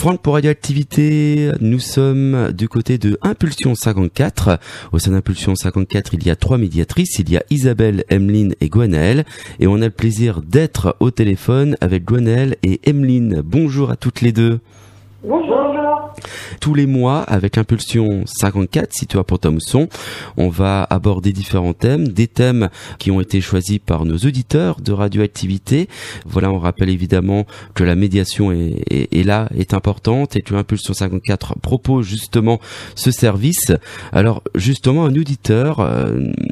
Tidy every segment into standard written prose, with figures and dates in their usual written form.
Franck pour Radioactivité, nous sommes du côté de Impulsion 54. Au sein d'Impulsion 54, il y a 3 médiatrices. Il y a Isabelle, Emeline et Gwenaëlle. Et on a le plaisir d'être au téléphone avec Gwenaëlle et Emeline. Bonjour à toutes les deux. Bonjour. Tous les mois, avec Impulsion 54, situé à Pont-à-Mousson, on va aborder différents thèmes, des thèmes qui ont été choisis par nos auditeurs de Radioactivité. Voilà, on rappelle évidemment que la médiation est importante et que Impulsion 54 propose justement ce service. Alors justement, un auditeur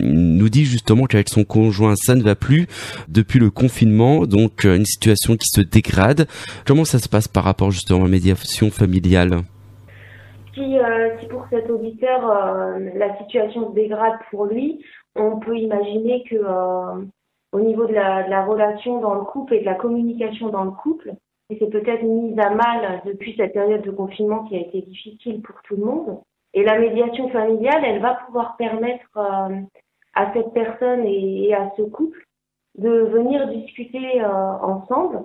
nous dit justement qu'avec son conjoint, ça ne va plus depuis le confinement, donc une situation qui se dégrade. Comment ça se passe par rapport justement à la médiation familiale ? Si pour cet auditeur, la situation se dégrade pour lui, on peut imaginer que au niveau de la relation dans le couple et de la communication dans le couple, et c'est peut-être mise à mal depuis cette période de confinement qui a été difficile pour tout le monde. Et la médiation familiale, elle va pouvoir permettre à cette personne et à ce couple de venir discuter ensemble,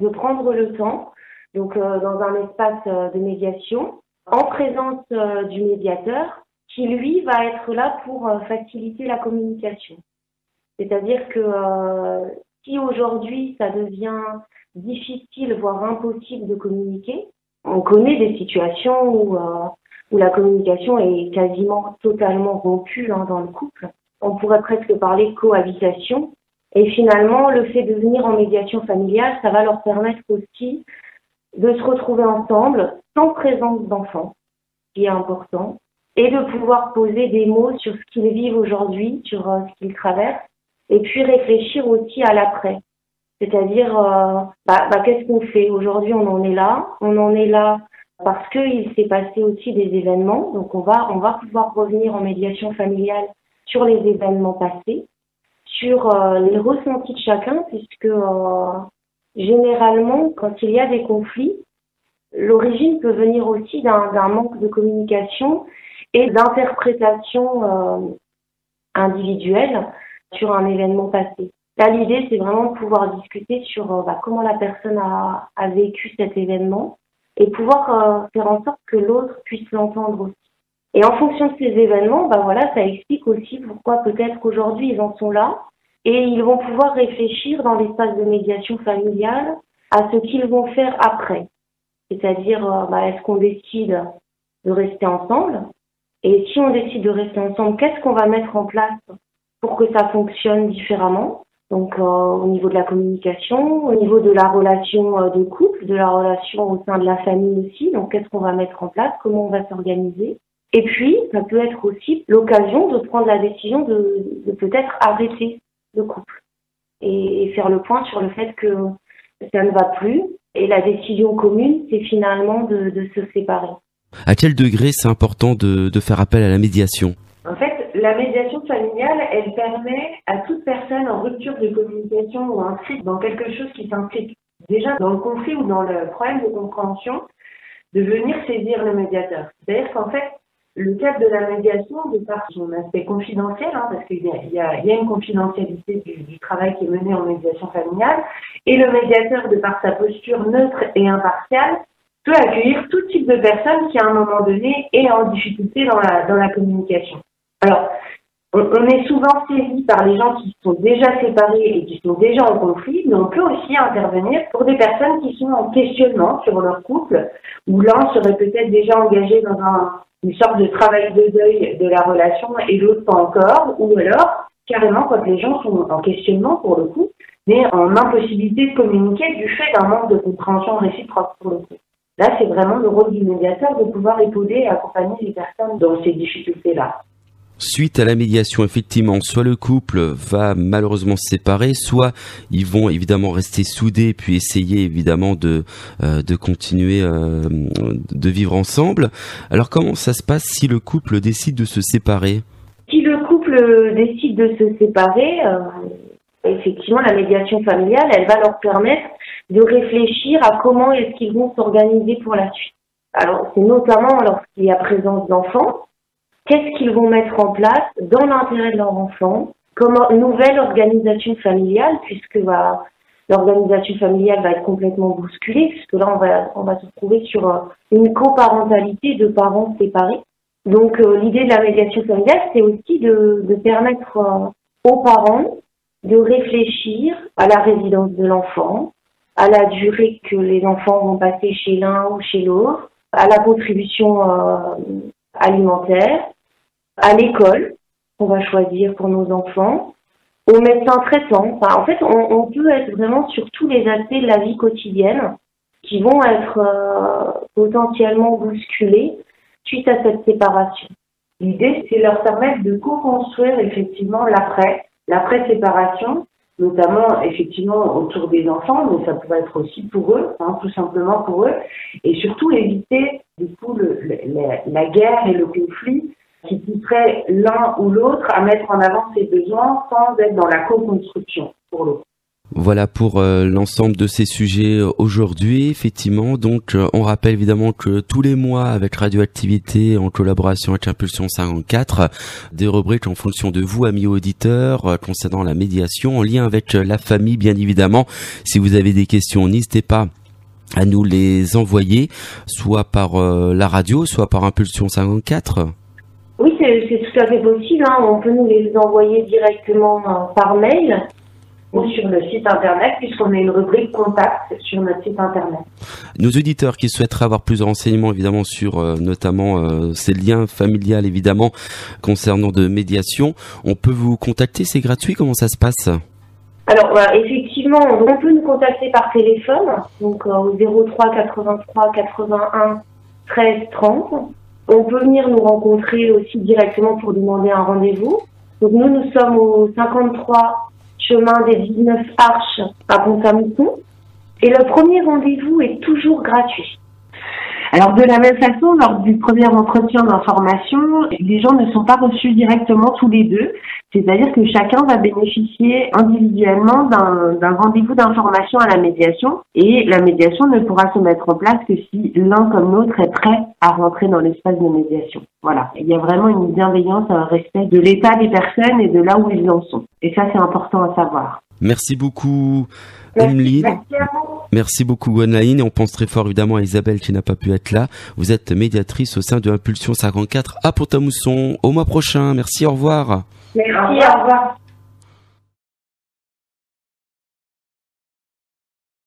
de prendre le temps, donc dans un espace de médiation, en présence du médiateur, qui lui va être là pour faciliter la communication. C'est-à-dire que si aujourd'hui ça devient difficile, voire impossible de communiquer, on connaît des situations où la communication est quasiment totalement rompue dans le couple. On pourrait presque parler de cohabitation. Et finalement, le fait de venir en médiation familiale, ça va leur permettre aussi de se retrouver ensemble, sans présence d'enfants, ce qui est important, et de pouvoir poser des mots sur ce qu'ils vivent aujourd'hui, sur ce qu'ils traversent, et puis réfléchir aussi à l'après. C'est-à-dire, qu'est-ce qu'on fait ? Aujourd'hui, on en est là parce qu'il s'est passé aussi des événements, donc on va pouvoir revenir en médiation familiale sur les événements passés, sur les ressentis de chacun, puisque généralement, quand il y a des conflits, l'origine peut venir aussi d'un manque de communication et d'interprétation individuelle sur un événement passé. Là, l'idée, c'est vraiment de pouvoir discuter sur comment la personne a vécu cet événement et pouvoir faire en sorte que l'autre puisse l'entendre aussi. Et en fonction de ces événements, ça explique aussi pourquoi peut-être qu'aujourd'hui, ils en sont là. Et ils vont pouvoir réfléchir dans l'espace de médiation familiale à ce qu'ils vont faire après. C'est-à-dire, est-ce qu'on décide de rester ensemble ? Et si on décide de rester ensemble, qu'est-ce qu'on va mettre en place pour que ça fonctionne différemment ? Donc, au niveau de la communication, au niveau de la relation de couple, de la relation au sein de la famille aussi. Donc, qu'est-ce qu'on va mettre en place ? Comment on va s'organiser ? Et puis, ça peut être aussi l'occasion de prendre la décision de peut-être arrêter le couple et faire le point sur le fait que ça ne va plus et la décision commune c'est finalement de se séparer. À quel degré c'est important de faire appel à la médiation ? En fait, la médiation familiale, elle permet à toute personne en rupture de communication ou inscrite dans quelque chose qui s'implique déjà dans le conflit ou dans le problème de compréhension, de venir saisir le médiateur. C'est-à-dire qu'en fait, le cadre de la médiation, de par son aspect confidentiel, parce qu'il y a une confidentialité du travail qui est mené en médiation familiale, et le médiateur, de par sa posture neutre et impartiale, peut accueillir tout type de personne qui, à un moment donné, est en difficulté dans la communication. Alors, on est souvent saisi par les gens qui sont déjà séparés et qui sont déjà en conflit, mais on peut aussi intervenir pour des personnes qui sont en questionnement sur leur couple, où l'un serait peut-être déjà engagé dans une sorte de travail de deuil de la relation et l'autre pas encore, ou alors carrément quand les gens sont en questionnement pour le coup, mais en impossibilité de communiquer du fait d'un manque de compréhension réciproque pour le coup. Là, c'est vraiment le rôle du médiateur de pouvoir épauler et accompagner les personnes dans ces difficultés-là. Suite à la médiation, effectivement, soit le couple va malheureusement se séparer, soit ils vont évidemment rester soudés puis essayer évidemment de continuer de vivre ensemble. Alors comment ça se passe si le couple décide de se séparer ? Si le couple décide de se séparer, effectivement la médiation familiale, elle va leur permettre de réfléchir à comment est-ce qu'ils vont s'organiser pour la suite. Alors c'est notamment lorsqu'il y a présence d'enfants. Qu'est-ce qu'ils vont mettre en place dans l'intérêt de leur enfant comme nouvelle organisation familiale, puisque l'organisation familiale va être complètement bousculée, puisque là, on va se retrouver sur une coparentalité de parents séparés. Donc, l'idée de la médiation familiale, c'est aussi de permettre aux parents de réfléchir à la résidence de l'enfant, à la durée que les enfants vont passer chez l'un ou chez l'autre, à la contribution alimentaire, à l'école qu'on va choisir pour nos enfants, aux médecins traitants. Enfin, en fait, on peut être vraiment sur tous les aspects de la vie quotidienne qui vont être potentiellement bousculés suite à cette séparation. L'idée, c'est leur permettre de co-construire effectivement l'après-séparation, notamment effectivement autour des enfants, mais ça pourrait être aussi pour eux, tout simplement pour eux, et surtout éviter du coup la guerre et le conflit qui pousserait l'un ou l'autre à mettre en avant ses besoins sans être dans la co-construction pour l'autre. Voilà pour l'ensemble de ces sujets aujourd'hui, effectivement. Donc on rappelle évidemment que tous les mois avec Radioactivité en collaboration avec Impulsion 54, des rubriques en fonction de vous, amis auditeurs, concernant la médiation en lien avec la famille, bien évidemment. Si vous avez des questions, n'hésitez pas à nous les envoyer, soit par la radio, soit par Impulsion 54. Oui, c'est tout à fait possible. On peut nous les envoyer directement par mail. Ou sur le site internet, puisqu'on a une rubrique contact sur notre site internet. Nos auditeurs qui souhaiteraient avoir plus de renseignements évidemment sur notamment ces liens familiales évidemment concernant de médiation, on peut vous contacter, c'est gratuit, comment ça se passe? Alors effectivement, on peut nous contacter par téléphone, donc au 03 83 81 13 30. On peut venir nous rencontrer aussi directement pour demander un rendez-vous. Donc nous sommes au 53 chemin des 19 Arches à Pont-à-Mousson. Et le premier rendez-vous est toujours gratuit. Alors de la même façon, lors du premier entretien d'information, les gens ne sont pas reçus directement tous les deux. C'est-à-dire que chacun va bénéficier individuellement d'un rendez-vous d'information à la médiation. Et la médiation ne pourra se mettre en place que si l'un comme l'autre est prêt à rentrer dans l'espace de médiation. Voilà. Il y a vraiment une bienveillance, un respect de l'état des personnes et de là où ils en sont. Et ça, c'est important à savoir. Merci beaucoup, Emeline. Merci beaucoup, Gwennaline. Et on pense très fort évidemment à Isabelle qui n'a pas pu être là. Vous êtes médiatrice au sein de Impulsion 54 à Pont-à-Mousson. Au mois prochain. Merci, au revoir. Merci, au revoir.